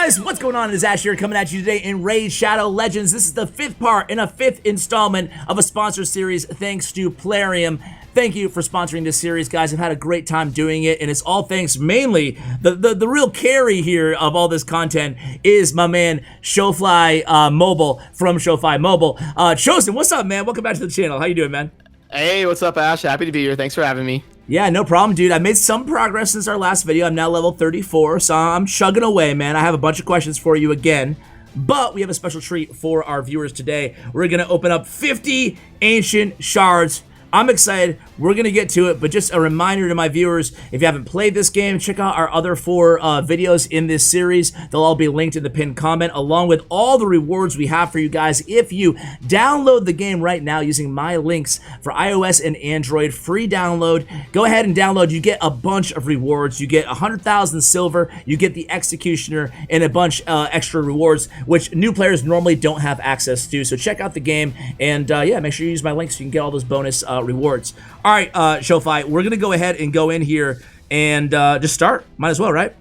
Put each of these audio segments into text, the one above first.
guys, what's going on? It is Ash here coming at you today in Raid Shadow Legends. This is the 5th part in a 5th installment of a sponsor series thanks to Plarium. Thank you for sponsoring this series, guys. I've had a great time doing it, and it's all thanks mainly, the real carry here of all this content is my man Chofly Mobile from Chofly Mobile. Chosen, what's up, man? Welcome back to the channel. How you doing, man? Hey, what's up, Ash? Happy to be here. Thanks for having me. Yeah, no problem, dude. I made some progress since our last video. I'm now level 34, so I'm chugging away, man. I have a bunch of questions for you again, but we have a special treat for our viewers today. We're going to open up 50 ancient shards. I'm excited. We're going to get to it, but just a reminder to my viewers, if you haven't played this game, check out our other 4 videos in this series. They'll all be linked in the pinned comment, along with all the rewards we have for you guys. If you download the game right now using my links for iOS and Android, free download, go ahead and download. You get a bunch of rewards. You get 100,000 silver, you get the Executioner, and a bunch extra rewards, which new players normally don't have access to. So check out the game, and yeah, make sure you use my links so you can get all those bonus rewards. All right, Chofly, we're gonna go ahead and go in here and just start. Might as well, right?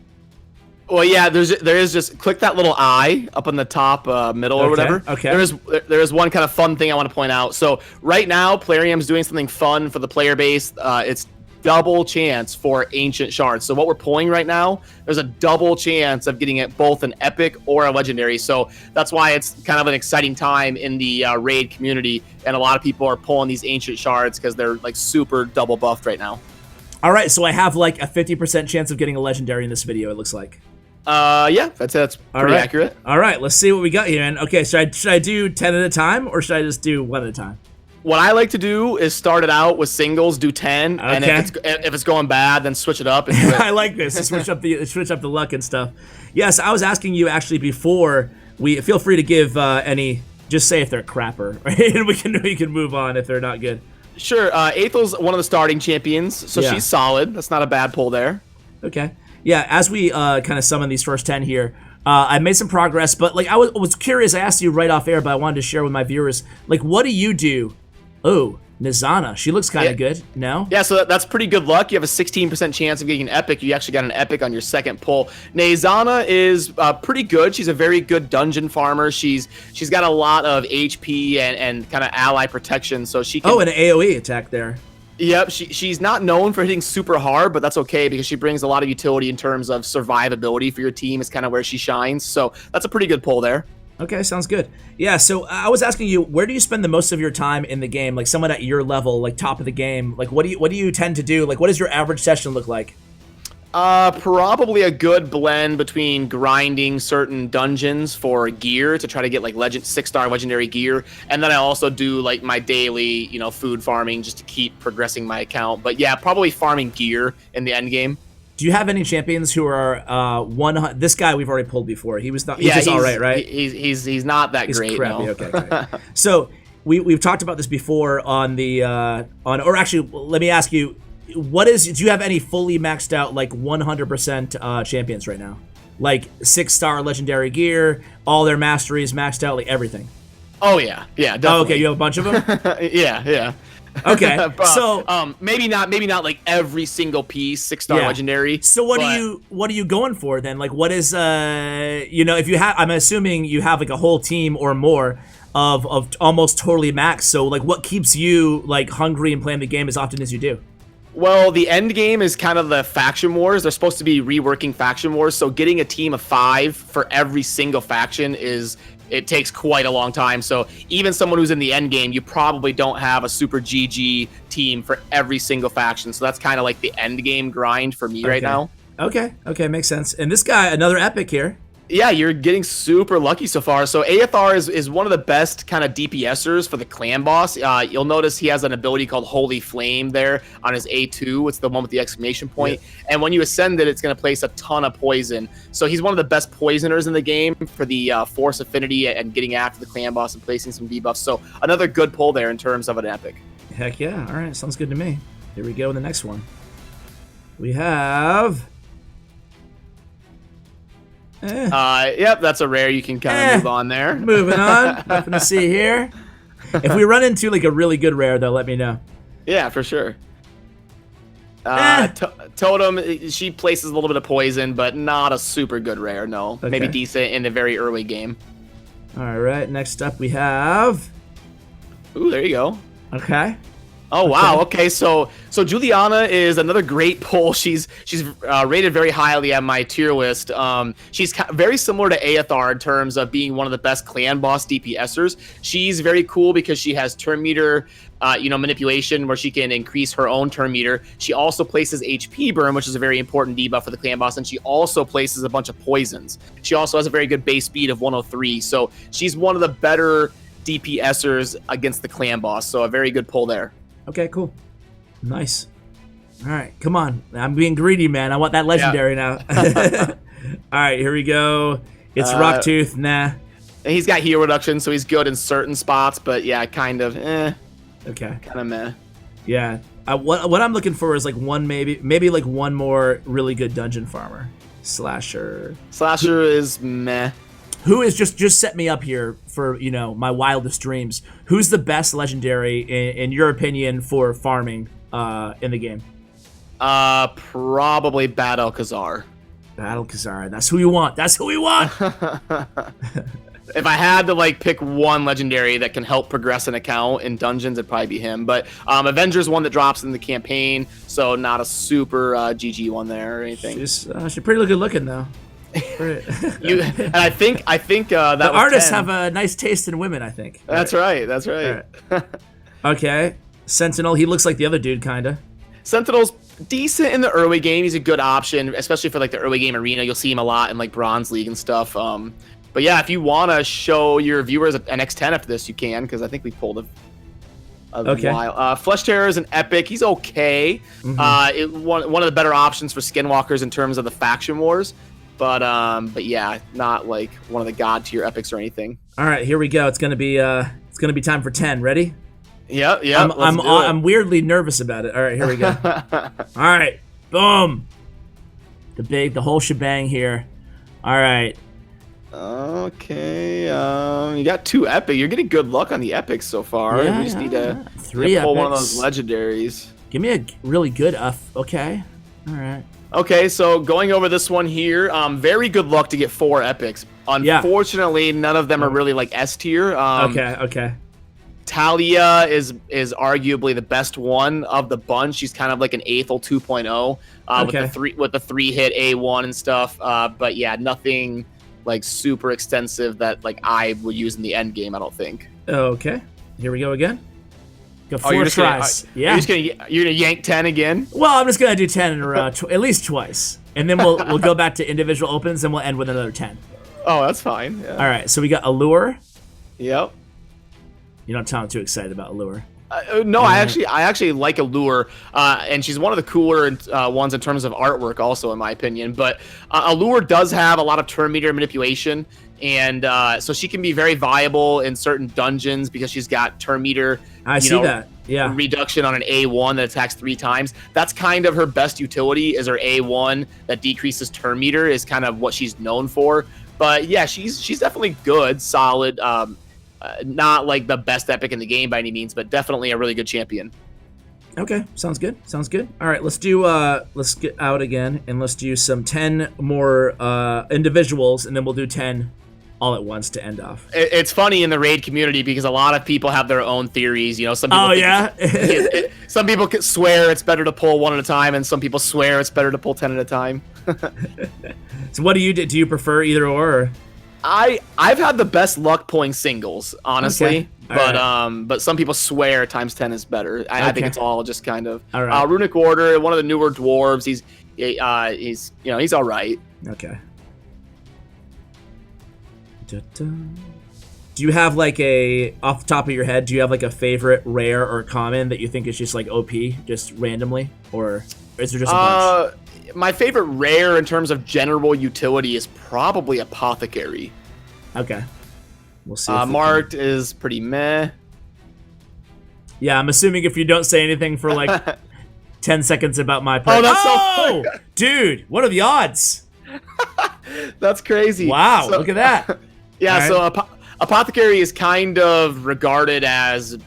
Well, yeah. There is just click that little eye up on the top middle or whatever. Okay. There is one kind of fun thing I want to point out. So right now, Plarium's doing something fun for the player base. It's double chance for ancient shards. So what we're pulling right now, there's a double chance of getting it both an epic or a legendary. So that's why it's kind of an exciting time in the raid community, and a lot of people are pulling these ancient shards because they're like super double buffed right now. All right, so I have like a 50% chance of getting a legendary in this video, it looks like. Yeah, that's pretty accurate. All right, let's see what we got here. And okay, should I do 10 at a time, or should I just do 1 at a time? What I like to do is start it out with singles, do 10, and if it's going bad, then switch it up and do it. I like this. Switch up the luck and stuff. Yes, I was asking you actually before. Feel free to give any. Just say if they're crapper, right? And we can move on if they're not good. Sure. Aethel's one of the starting champions, so yeah, she's solid. That's not a bad pull there. Okay. Yeah. As we kind of summon these first 10 here, I made some progress, but like I was curious. I asked you right off air, but I wanted to share with my viewers. Like, what do you do? Oh, Nizana. She looks kind of good. No? Yeah, so that's pretty good luck. You have a 16% chance of getting an epic. You actually got an epic on your second pull. Nizana is pretty good. She's a very good dungeon farmer. She's got a lot of HP and kind of ally protection, so she can... Oh, and an AoE attack there. Yep, she's not known for hitting super hard, but that's okay because she brings a lot of utility in terms of survivability for your team. Is kind of where she shines, so that's a pretty good pull there. Okay, sounds good. Yeah, so I was asking you, where do you spend the most of your time in the game? Like someone at your level, like top of the game. Like what do you tend to do? Like what does your average session look like? Probably a good blend between grinding certain dungeons for gear to try to get like 6-star legendary gear, and then I also do like my daily, food farming just to keep progressing my account. But yeah, probably farming gear in the end game. Do you have any champions who are 100? This guy we've already pulled before. He's just all right, right? He's not that great. He's crappy. No. Okay. So we've talked about this before on the or actually, let me ask you, do you have any fully maxed out like 100% champions right now? Like 6-star legendary gear, all their masteries maxed out, like everything. Oh yeah, definitely. Oh, okay, you have a bunch of them. Yeah. Okay, so maybe not like every single piece 6-star legendary. So what are you going for then? Like what is if you have, I'm assuming you have like a whole team or more of almost totally max. So like what keeps you like hungry and playing the game as often as you do? Well, the end game is kind of the faction wars. They're supposed to be reworking faction wars, so getting a team of 5 for every single faction it takes quite a long time. So even someone who's in the end game, you probably don't have a super GG team for every single faction. So that's kind of like the end game grind for me right now. Okay, makes sense. And this guy, another epic here. Yeah, you're getting super lucky so far. So Aethar is one of the best kind of DPSers for the clan boss. You'll notice he has an ability called Holy Flame there on his A2. It's the one with the exclamation point. Yeah. And when you ascend it, it's going to place a ton of poison. So he's one of the best poisoners in the game for the force affinity and getting after the clan boss and placing some debuffs. So another good pull there in terms of an epic. Heck yeah. All right, sounds good to me. Here we go in the next one. We have... Yep, that's a rare. You can kind of move on there. Moving on. Nothing to see here. If we run into like a really good rare, though, let me know. Yeah, for sure. Totem, she places a little bit of poison, but not a super good rare. No, Okay. maybe decent in the very early game. All right, next up we have. Ooh, there you go. Okay. Oh wow. Okay, so Juliana is another great pull. She's rated very highly on my tier list. She's very similar to Aethar in terms of being one of the best clan boss DPSers. She's very cool because she has turn meter, manipulation where she can increase her own turn meter. She also places HP burn, which is a very important debuff for the clan boss, and she also places a bunch of poisons. She also has a very good base speed of 103, so she's one of the better DPSers against the clan boss. So a very good pull there. Okay, cool. Nice. All right, come on. I'm being greedy, man. I want that legendary now. All right, here we go. It's Rocktooth. Nah. And he's got heal reduction, so he's good in certain spots, but yeah, kind of Okay. kind of meh. Yeah. What I'm looking for is like maybe like one more really good dungeon farmer. Slasher is meh. Who is just set me up here for, my wildest dreams. Who's the best legendary in your opinion for farming in the game? Probably Battle Khazar. Battle Khazar. That's who you want. That's who we want. If I had to pick one legendary that can help progress an account in dungeons, it'd probably be him. But Avenger's one that drops in the campaign, so not a super GG one there or anything. She's pretty good looking though. And I think that the artists 10. have a nice taste in women. I think. That's right. That's right. Okay, Sentinel. He looks like the other dude, kinda. Sentinel's decent in the early game. He's a good option, especially for the early game arena. You'll see him a lot in Bronze League and stuff. But yeah, if you want to show your viewers an X10 after this, you can, because I think we pulled a while. Flesh Terror is an epic. He's okay. One of the better options for Skinwalkers in terms of the faction wars. But yeah, not one of the god tier epics or anything. All right, here we go. It's gonna be time for 10. Ready? Yeah. I'm weirdly nervous about it. All right, here we go. All right, boom. The whole shebang here. All right. Okay. You got 2 epic. You're getting good luck on the epics so far. Yeah, we just need to 3 pull epics. one of those legendaries. Give me a really good okay. All right. Okay, so going over this one here, very good luck to get 4 epics. Unfortunately, none of them are really S tier. Okay. Talia is arguably the best one of the bunch. She's kind of like an Aethel 2.0 with the 3-hit A1 and stuff. But yeah, nothing super extensive that I would use in the end game, I don't think. Okay. Here we go again. Go 4 tries. You're gonna yank 10 again? Well, I'm just gonna do 10 in a row, at least twice, and then we'll go back to individual opens, and we'll end with another 10. Oh, that's fine. Yeah. All right. So we got Allure. Yep. You don't sound too excited about Allure. No, I actually like Allure, and she's one of the cooler ones in terms of artwork, also in my opinion. But Allure does have a lot of turn meter manipulation, and so she can be very viable in certain dungeons because she's got turn meter. I see that. Yeah. Reduction on an A1 that attacks 3 times. That's kind of her best utility. Is her A1 that decreases turn meter is kind of what she's known for. But yeah, she's definitely good, solid. Not the best epic in the game by any means, but definitely a really good champion. Okay, sounds good. All right, let's get out again, and let's do some 10 more individuals, and then we'll do 10 all at once to end off. It's funny in the raid community because a lot of people have their own theories. Some people some people swear it's better to pull 1 at a time, and some people swear it's better to pull 10 at a time. So what do you do? Do you prefer either or? I've had the best luck pulling singles, honestly. Okay. But some people swear times 10 is better. I think it's all just kind of all right. Runic Order, one of the newer dwarves. He's all right. Okay. Do you have off the top of your head, do you have a favorite rare or common that you think is just OP, just randomly, or is there just a bunch? My favorite rare in terms of general utility is probably Apothecary. Okay. We'll see. Marked is pretty meh. Yeah, I'm assuming if you don't say anything for 10 seconds about my part. Oh, that's so funny. Dude, what are the odds? That's crazy. Wow, look at that. Yeah, right. So Apothecary is kind of regarded as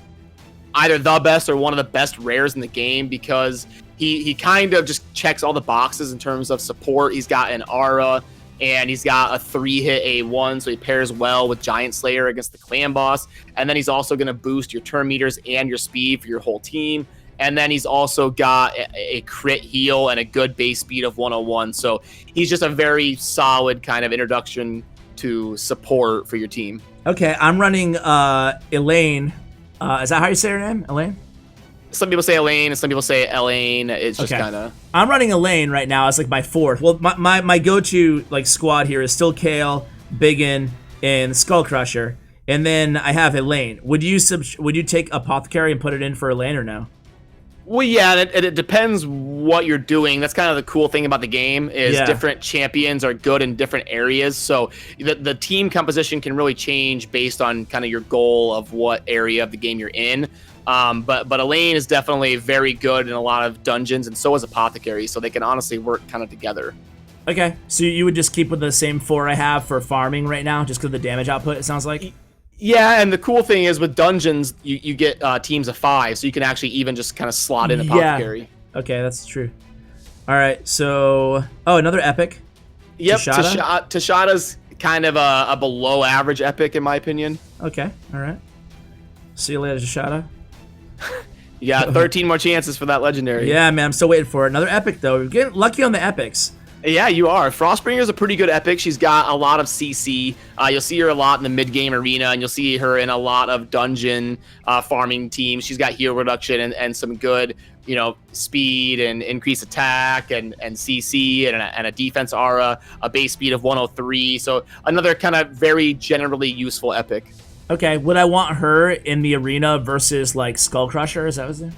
either the best or one of the best rares in the game because he kind of just checks all the boxes in terms of support. He's got an aura, and he's got a 3-hit A1, so he pairs well with Giant Slayer against the clan boss. And then he's also going to boost your turn meters and your speed for your whole team. And then he's also got a crit heal and a good base speed of 101. So he's just a very solid kind of introduction to support for your team. Okay, I'm running Elaine. Is that how you say her name? Elaine? Some people say Elaine, and some people say Elaine. It's just kind of... I'm running Elaine right now. It's like my 4th. Well, my go-to like squad here is still Kale, Biggin, and Skull Crusher. And then I have Elaine. Would you take Apothecary and put it in for Elaine or no? Well, yeah, it depends what you're doing. That's kind of the cool thing about the game is different champions are good in different areas. So the team composition can really change based on kind of your goal of what area of the game you're in. But Elaine is definitely very good in a lot of dungeons, and so is Apothecary. So they can honestly work kind of together. Okay, so you would just keep with the same 4 I have for farming right now, just because of the damage output, it sounds like? Yeah, and the cool thing is with dungeons, you get teams of 5, so you can actually even just kind of slot in Apothecary. Yeah. Okay, that's true. All right, so... Oh, another epic. Yep, Tashada's kind of a below average epic, in my opinion. Okay, all right. See you later, Tashada. You got 13 more chances for that legendary. Yeah, man, I'm still waiting for it. Another epic, though. We're getting lucky on the epics. Yeah, you are. Frostbringer's a pretty good epic. She's got a lot of CC. You'll see her a lot in the mid-game arena, and you'll see her in a lot of dungeon farming teams. She's got heal reduction and some good, speed and increased attack and CC and a defense aura, a base speed of 103. So another kind of very generally useful epic. Okay, would I want her in the arena versus like Skull Crusher? Is that what's it?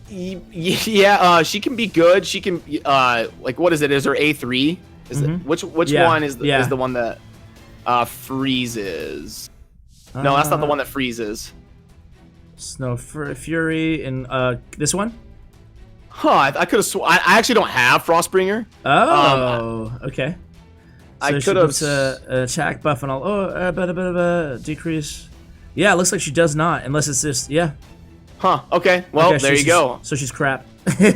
Yeah, she can be good. She can like, what is it? Is her A3? Is it which one is the one that freezes? No, that's not the one that freezes. Snow Fury and this one? Huh, I could have I actually don't have Frostbringer. Oh, okay. So I could have attack buff and all. Oh, decrease. Yeah, it looks like she does not, unless it's just Huh. Okay. Well, there you go. So she's crap. Well,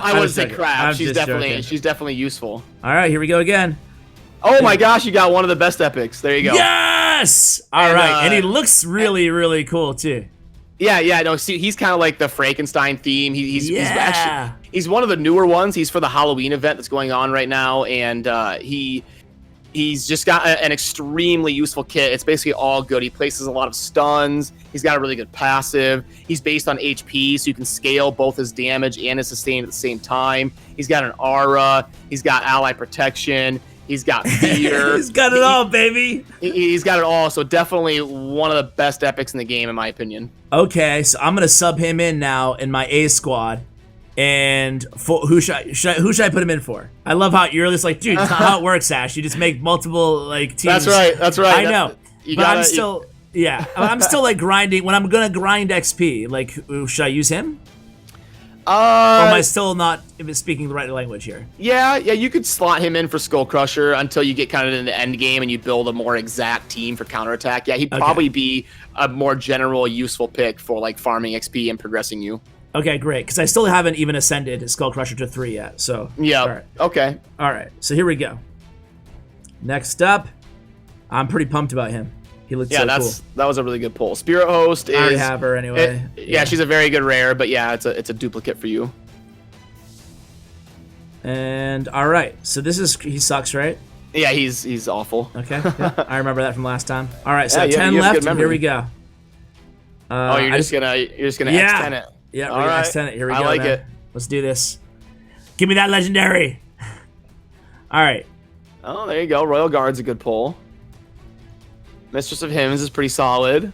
I wouldn't say crap. She's definitely useful. All right, here we go again. Oh my gosh, you got one of the best epics. There you go. Yes. All right, and he looks really, really cool too. Yeah. No, see, he's kind of like the Frankenstein theme. He's one of the newer ones. He's for the Halloween event that's going on right now, and he's just got an extremely useful kit. It's basically all good. He places a lot of stuns. He's got a really good passive. He's based on HP, so you can scale both his damage and his sustain at the same time. He's got an aura. He's got ally protection. He's got fear. He's got it all, baby. He's got it all. So definitely one of the best epics in the game, in my opinion. Okay, so I'm gonna sub him in now in my A squad. And who should I put him in for? I love how you're just like, dude, that's not how it works, Ash. You just make multiple like teams. That's right. I know, I'm still like grinding. When I'm gonna grind XP, like, should I use him? Or am I still not speaking the right language here? Yeah, you could slot him in for Skull Crusher until you get kind of in the end game and you build a more exact team for counterattack. Yeah, he'd probably be a more general, useful pick for like farming XP and progressing you. Okay, great, because I still haven't even ascended Skull Crusher to 3 yet, so... Yeah, all right. Okay. All right, so here we go. Next up, I'm pretty pumped about him. He looks so cool. That was a really good pull. Spirit Host is... I already have her anyway. Yeah, she's a very good rare, but yeah, it's a duplicate for you. And, all right, so this is... He sucks, right? Yeah, he's awful. Okay, yeah, I remember that from last time. All right, so 10 left, and here we go. You're just gonna X10 it. Yeah, we're gonna extend it. Here we go. I like it. Let's do this. Give me that legendary. All right. Oh, there you go. Royal Guard's a good pull. Mistress of Hymns is pretty solid.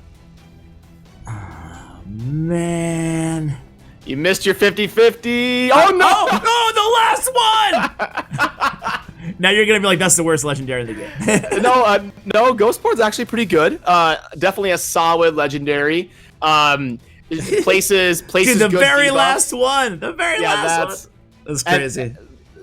Oh, man. You missed your 50-50. Oh, no! Oh, the last one! Now you're going to be like, that's the worst legendary in the game. No, Ghostboard's actually pretty good. Definitely a solid legendary. Places Dude, the good very debuffs. Last one. The very last one. That's crazy.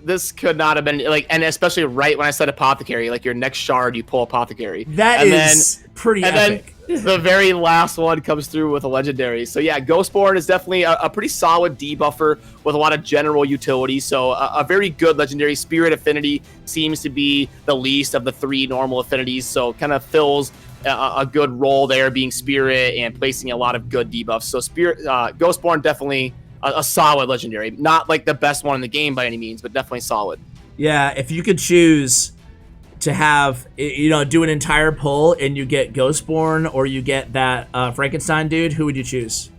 This could not have been like, and especially right when I said Apothecary, like your next shard, you pull Apothecary. That is pretty epic. the very last one comes through with a legendary. So yeah, Ghostborn is definitely a pretty solid debuffer with a lot of general utility. So a very good legendary. Spirit Affinity seems to be the least of the 3 normal affinities, so kind of fills a good role there, being Spirit and placing a lot of good debuffs. So Ghostborn definitely a solid legendary. Not like the best one in the game by any means, but definitely solid. Yeah, if you could choose to have, do an entire pull and you get Ghostborn or you get that Frankenstein dude, who would you choose?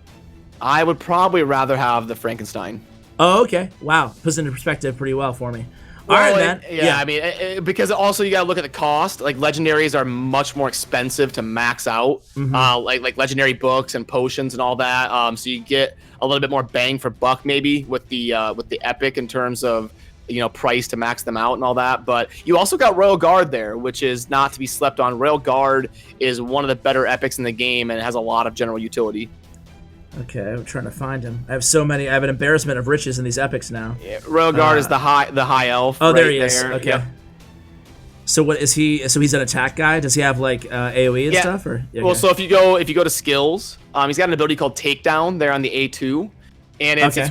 I would probably rather have the Frankenstein. Oh, okay. Wow. Puts it into perspective pretty well for me. All right, man. Yeah, I mean, because also you gotta look at the cost. Like legendaries are much more expensive to max out, like legendary books and potions and all that. So you get a little bit more bang for buck maybe with the epic in terms of price to max them out and all that. But you also got Royal Guard there, which is not to be slept on. Royal Guard is one of the better epics in the game and it has a lot of general utility. Okay, I'm trying to find him. I have so many. I have an embarrassment of riches in these epics now. Yeah, Royal Guard is the high elf. Oh, right there he is. there. Okay. Yep. So what is he? So he's an attack guy. Does he have like AOE and stuff? Or okay. Well, so if you go to skills, he's got an ability called Takedown there on the A2, and it's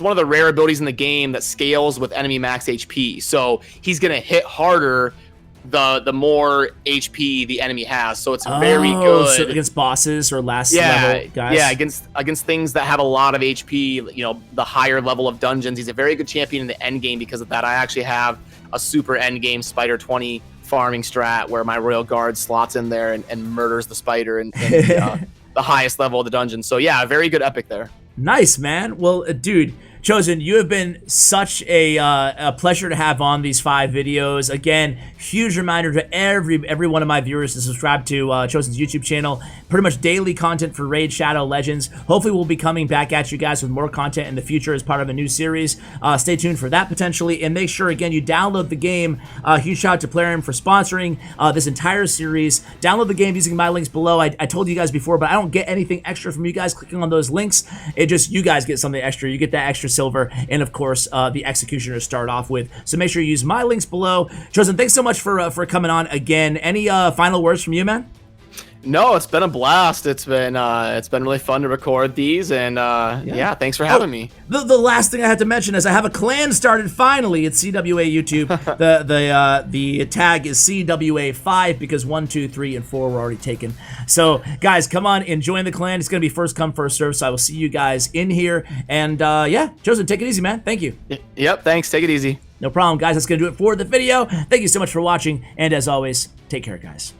one of the rare abilities in the game that scales with enemy max HP. So he's gonna hit harder the more HP the enemy has, so it's very good. So against bosses or last level guys. Yeah, against things that have a lot of HP, the higher level of dungeons. He's a very good champion in the end game because of that. I actually have a super end game Spider 20 farming strat where my Royal Guard slots in there and murders the spider in the highest level of the dungeon. So yeah, a very good epic there. Nice, man. Well, dude, Chosen, you have been such a pleasure to have on these 5 videos. Again, huge reminder to every one of my viewers to subscribe to Chosen's YouTube channel. Pretty much daily content for Raid Shadow Legends. Hopefully, we'll be coming back at you guys with more content in the future as part of a new series. Stay tuned for that potentially, and make sure, again, you download the game. Huge shout out to Plarium for sponsoring this entire series. Download the game using my links below. I told you guys before, but I don't get anything extra from you guys clicking on those links. It just, you guys get something extra. You get that extra silver, and of course the executioner to start off with. So make sure you use my links below. Chosen, thanks so much for coming on again. Any final words from you, man? No, it's been a blast. It's been really fun to record these, and yeah, thanks for having me. The last thing I had to mention is I have a clan started finally at CWA YouTube. the tag is CWA5 because 1, 2, 3, and 4 were already taken. So guys, come on and join the clan. It's gonna be first come first serve. So I will see you guys in here. And yeah, Chosen, take it easy, man. Thank you. Yep, thanks. Take it easy. No problem, guys. That's gonna do it for the video. Thank you so much for watching, and as always, take care, guys.